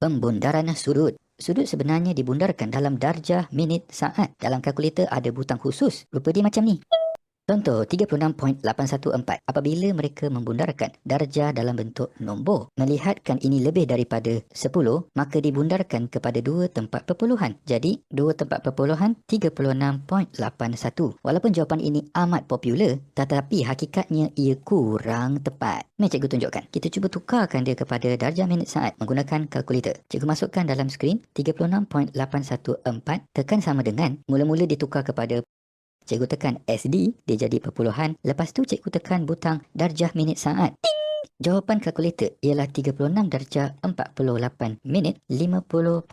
Pembundaran sudut. Sudut sebenarnya dibundarkan dalam darjah, minit, saat. Dalam kalkulator ada butang khusus. Rupa dia macam ni. Contoh 36.814. Apabila mereka membundarkan darjah dalam bentuk nombor, melihatkan ini lebih daripada 10, maka dibundarkan kepada dua tempat perpuluhan. Jadi, dua tempat perpuluhan 36.81. Walaupun jawapan ini amat popular, tetapi hakikatnya ia kurang tepat. Mari cikgu tunjukkan. Kita cuba tukarkan dia kepada darjah minit saat menggunakan kalkulator. Cikgu masukkan dalam skrin 36.814 tekan sama dengan, mula-mula ditukar kepada, cikgu tekan SD, dia jadi perpuluhan. Lepas tu cikgu tekan butang darjah minit saat. Ting! Jawapan kalkulator ialah 36 darjah 48 minit 50.4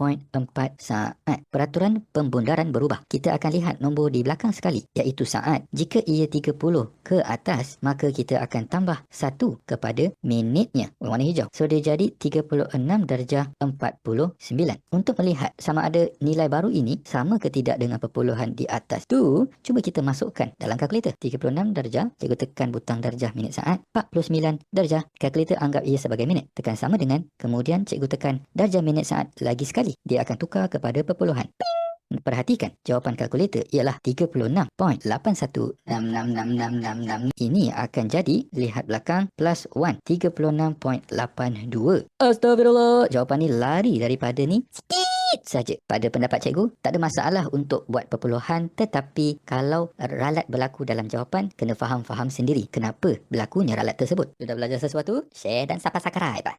saat. Peraturan pembundaran berubah. Kita akan lihat nombor di belakang sekali, iaitu saat. Jika ia 30 ke atas, maka kita akan tambah 1 kepada minitnya, warna hijau. So dia jadi 36 darjah 49. Untuk melihat sama ada nilai baru ini sama ke tidak dengan perpuluhan di atas tu, cuba kita masukkan dalam kalkulator. 36 darjah, cikgu tekan butang darjah minit saat. 49 darjah, kalkulator anggap ia sebagai minit. Tekan sama dengan, kemudian cikgu tekan darjah minit saat lagi sekali. Dia akan tukar kepada perpuluhan. Perhatikan, jawapan kalkulator ialah 36.81666666. Ini akan jadi, lihat belakang, plus 1, 36.82. Astagfirullah, jawapan ni lari daripada ni sikit saja. Pada pendapat cikgu, tak ada masalah untuk buat perpuluhan, tetapi kalau ralat berlaku dalam jawapan, kena faham-faham sendiri kenapa berlakunya ralat tersebut. Sudah belajar sesuatu? Share dan subscribe.